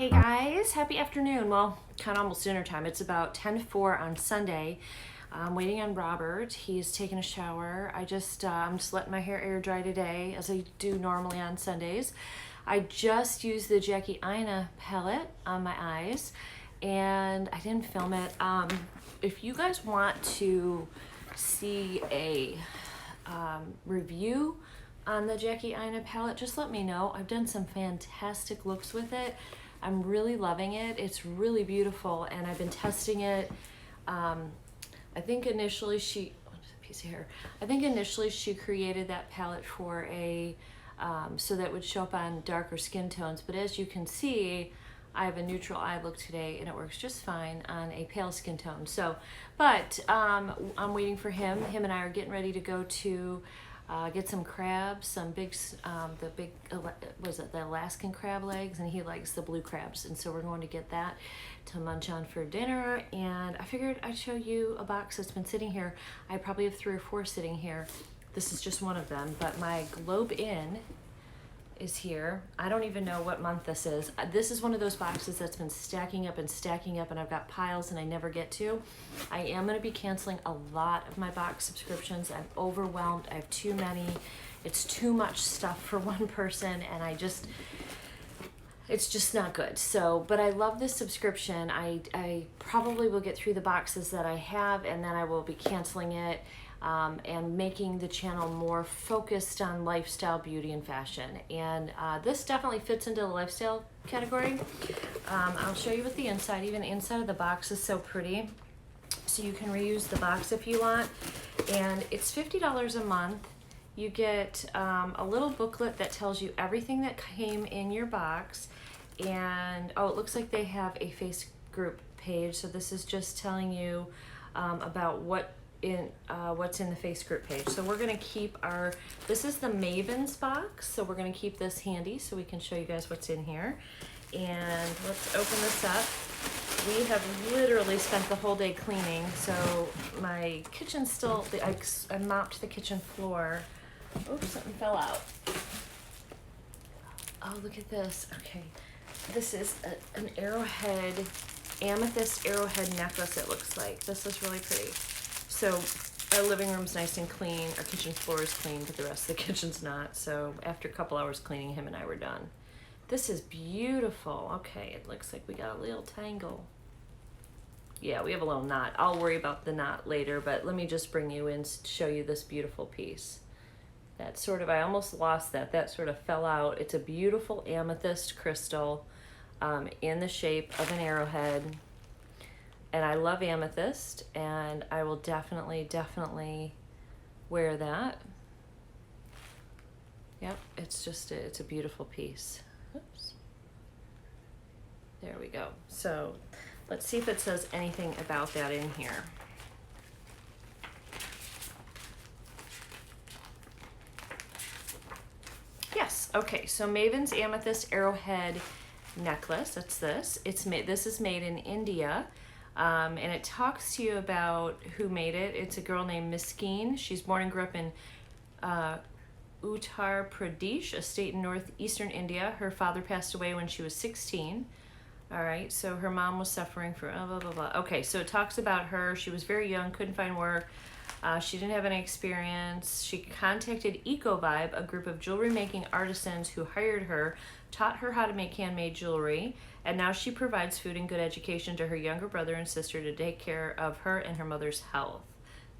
Hey guys, happy afternoon. Well, kind of almost dinner time. It's about 10 to 4 on Sunday. I'm waiting on Robert. He's taking a shower. I'm just letting my hair air dry today, as I do normally on Sundays. I just used the Jackie Aina palette on my eyes, and I didn't film it. If you guys want to see a review on the Jackie Aina palette, just let me know. I've done some fantastic looks with it. I'm really loving it. It's really beautiful, and I've been testing it. I think initially she, what's a piece of hair? I think initially she created that palette for a, so that would show up on darker skin tones. But as you can see, I have a neutral eye look today, and it works just fine on a pale skin tone. So, but I'm waiting for him. Him and I are getting ready to go to get some crabs, some big, the Alaskan crab legs, and he likes the blue crabs. And so we're going to get that to munch on for dinner. And I figured I'd show you a box that's been sitting here. I probably have 3 or 4 sitting here. This is just one of them, but my GlobeIn is here. I don't even know what month this is. This is one of those boxes that's been stacking up, and I've got piles and I never get to. I am going to be canceling a lot of my box subscriptions. I'm overwhelmed. I have too many. It's too much stuff for one person, and it's just not good. So, but I love this subscription. I probably will get through the boxes that I have, and then I will be canceling it. And making the channel more focused on lifestyle, beauty, and fashion. And this definitely fits into the lifestyle category. I'll show you what the inside, even the inside of the box is so pretty. So you can reuse the box if you want. And it's $50 a month. You get a little booklet that tells you everything that came in your box. And, oh, it looks like they have a face group page. So this is just telling you about what's in the face group page. So we're going to keep this is the Maven's box, so we're going to keep this handy so we can show you guys what's in here. And let's open this up. We have literally spent the whole day cleaning, so my kitchen's still, I mopped the kitchen floor. Oops, something fell out. Oh, look at this. Okay, this is an arrowhead, amethyst arrowhead necklace, it looks like. This is really pretty. So our living room's nice and clean, our kitchen floor is clean, but the rest of the kitchen's not. So after a couple hours cleaning, him and I were done. This is beautiful. Okay, it looks like we got a little tangle. Yeah, we have a little knot. I'll worry about the knot later, but let me just bring you in to show you this beautiful piece. That sort of, I almost lost that. That sort of fell out. It's a beautiful amethyst crystal in the shape of an arrowhead. And I love amethyst, and I will definitely wear that. Yep, it's a beautiful piece. Oops. There we go. So let's see if it says anything about that in here. Yes, okay, so Maven's Amethyst Arrowhead Necklace, that's this. This is made in India. And it talks to you about who made it. It's a girl named Miskeen. She's born and grew up in Uttar Pradesh, a state in northeastern India. Her father passed away when she was 16. All right, so her mom was suffering from blah, blah, blah. Okay, so it talks about her. She was very young, couldn't find work. She didn't have any experience. She contacted EcoVibe, a group of jewelry making artisans who hired her, taught her how to make handmade jewelry, and now she provides food and good education to her younger brother and sister to take care of her and her mother's health.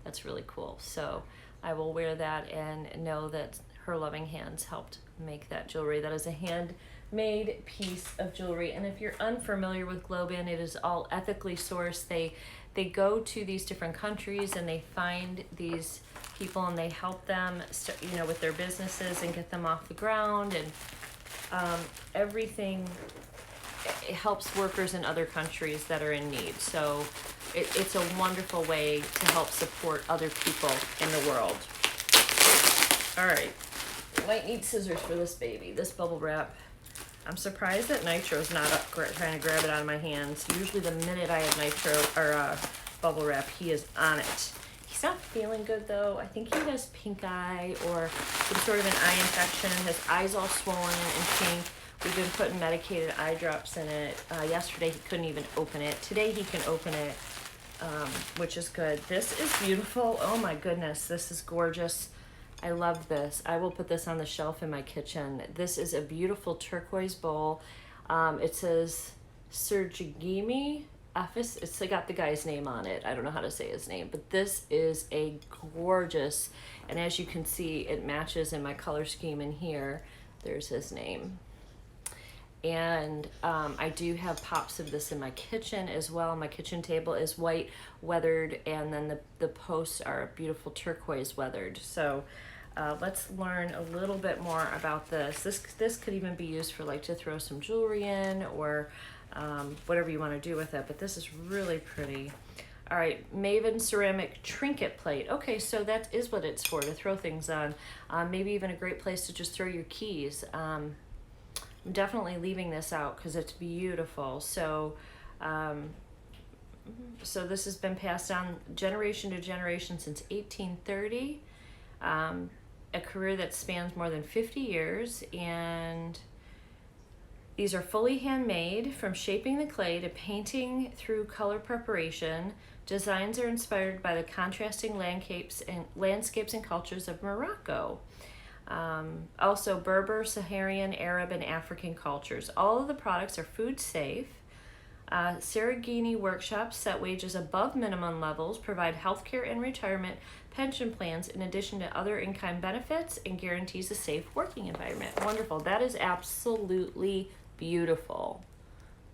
That's really cool. So I will wear that and know that her loving hands helped make that jewelry. That is a handmade piece of jewelry. And if you're unfamiliar with GlobeIn, it is all ethically sourced. They go to these different countries and they find these people and they help them, with their businesses and get them off the ground, and everything. It helps workers in other countries that are in need. So it's a wonderful way to help support other people in the world. All right, might need scissors for this baby. This bubble wrap. I'm surprised that Nitro's not up trying to grab it out of my hands. Usually the minute I have Nitro or bubble wrap, he is on it. He's not feeling good though. I think he has pink eye or some sort of an eye infection. His eyes all swollen and pink. We've been putting medicated eye drops in it. Yesterday he couldn't even open it. Today he can open it, which is good. This is beautiful. Oh my goodness, this is gorgeous. I love this. I will put this on the shelf in my kitchen. This is a beautiful turquoise bowl. It says Sergimi Office. It's got the guy's name on it. I don't know how to say his name, but this is a gorgeous, and as you can see, it matches in my color scheme in here. There's his name. And I do have pops of this in my kitchen as well. My kitchen table is white weathered, and then the posts are beautiful turquoise weathered. So let's learn a little bit more about this. This could even be used for like to throw some jewelry in, or whatever you want to do with it, but this is really pretty. All right, Maven ceramic trinket plate. Okay, so that is what it's for, to throw things on. Maybe even a great place to just throw your keys. I'm definitely leaving this out because it's beautiful. So so this has been passed down generation to generation since 1830. A career that spans more than 50 years, and these are fully handmade, from shaping the clay to painting through color preparation. Designs are inspired by the contrasting landscapes and cultures of Morocco. Also Berber, Saharian, Arab, and African cultures. All of the products are food safe. Saragini workshops set wages above minimum levels, provide healthcare and retirement pension plans, in addition to other in-kind benefits, and guarantees a safe working environment. Wonderful. That is absolutely beautiful.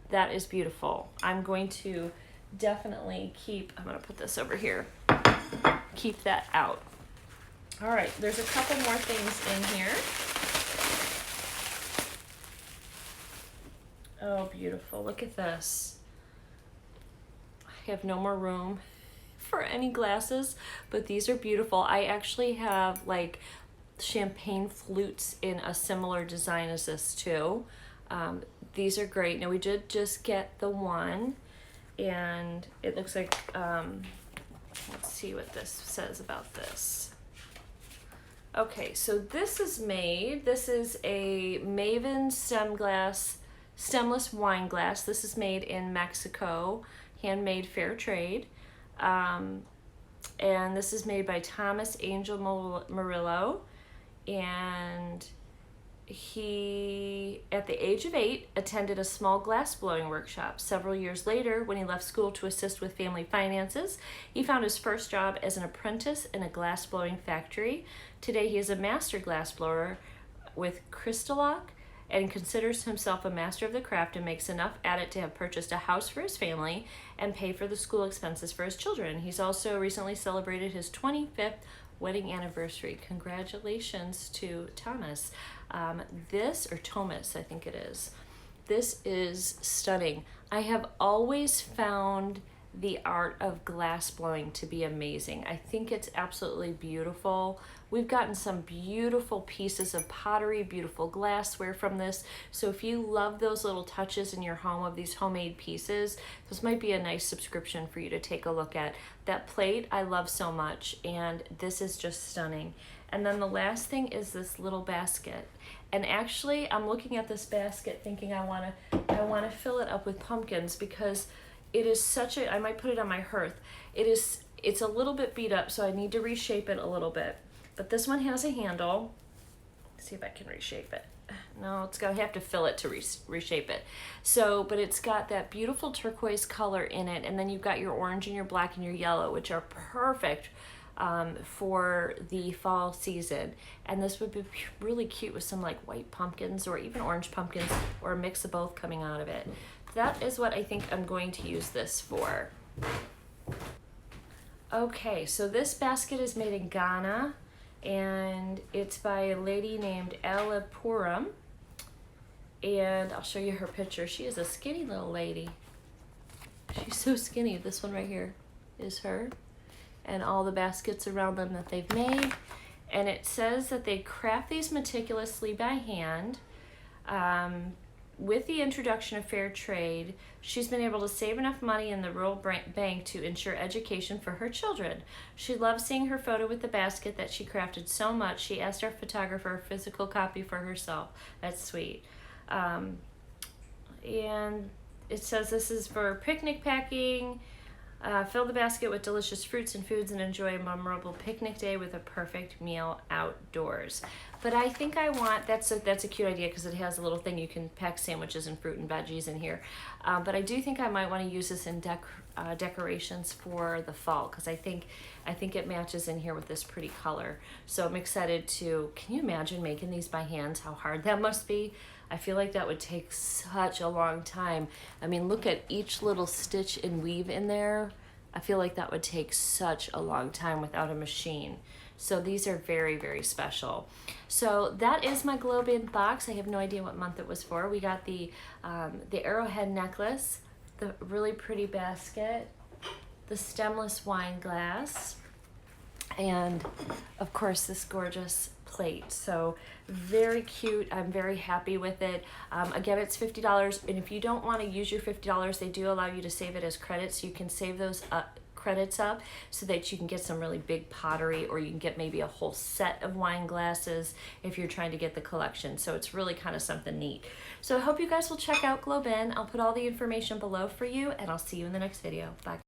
That is beautiful. I'm going to definitely I'm going to put this over here. Keep that out. All right, there's a couple more things in here. Oh, beautiful. Look at this. I have no more room for any glasses, but these are beautiful. I actually have like champagne flutes in a similar design as this too. These are great. Now we did just get the one, and it looks like, let's see what this says about this. Okay, so this is a Maven stemless wine glass. This is made in Mexico, handmade fair trade. And this is made by Thomas Angel Murillo. And he, at the age of 8, attended a small glass blowing workshop. Several years later, when he left school to assist with family finances, he found his first job as an apprentice in a glass blowing factory. Today, he is a master glass blower with Crystallock and considers himself a master of the craft, and makes enough at it to have purchased a house for his family and pay for the school expenses for his children. He's also recently celebrated his 25th wedding anniversary. Congratulations to Thomas. Thomas, I think it is. This is stunning. I have always found the art of glass blowing to be amazing. I think it's absolutely beautiful. We've gotten some beautiful pieces of pottery, beautiful glassware from this. So if you love those little touches in your home of these homemade pieces, this might be a nice subscription for you to take a look at. That plate I love so much, and this is just stunning. And then the last thing is this little basket. And actually, I'm looking at this basket thinking I want to fill it up with pumpkins, because it is such a, I might put it on my hearth. It's a little bit beat up, so I need to reshape it a little bit. But this one has a handle. Let's see if I can reshape it. No, I have to fill it to reshape it. So, but it's got that beautiful turquoise color in it, and then you've got your orange and your black and your yellow, which are perfect for the fall season. And this would be really cute with some like white pumpkins or even orange pumpkins, or a mix of both coming out of it. That is what I think I'm going to use this for. Okay, so this basket is made in Ghana, and it's by a lady named Alapuram. And I'll show you her picture. She is a skinny little lady. She's so skinny. This one right here is her, and all the baskets around them that they've made. And it says that they craft these meticulously by hand. With the introduction of fair trade, she's been able to save enough money in the rural bank to ensure education for her children. She loves seeing her photo with the basket that she crafted so much, she asked our photographer a physical copy for herself. That's sweet. And it says this is for picnic packing. Fill the basket with delicious fruits and foods and enjoy a memorable picnic day with a perfect meal outdoors. But I think I want, that's a cute idea because it has a little thing you can pack sandwiches and fruit and veggies in here. But I do think I might want to use this in decorations for the fall because I think it matches in here with this pretty color. So I'm excited to, can you imagine making these by hand, how hard that must be? I feel like that would take such a long time. I mean, look at each little stitch and weave in there. I feel like that would take such a long time without a machine. So these are very, very special. So that is my GlobeIn box. I have no idea what month it was for. We got the arrowhead necklace, the really pretty basket, the stemless wine glass, and of course this gorgeous plate. So very cute. I'm very happy with it. Again, it's $50, and if you don't want to use your $50, they do allow you to save it as credits. So you can save those credits up so that you can get some really big pottery, or you can get maybe a whole set of wine glasses if you're trying to get the collection. So it's really kind of something neat. So I hope you guys will check out GlobeIn. I'll put all the information below for you, and I'll see you in the next video. Bye, guys.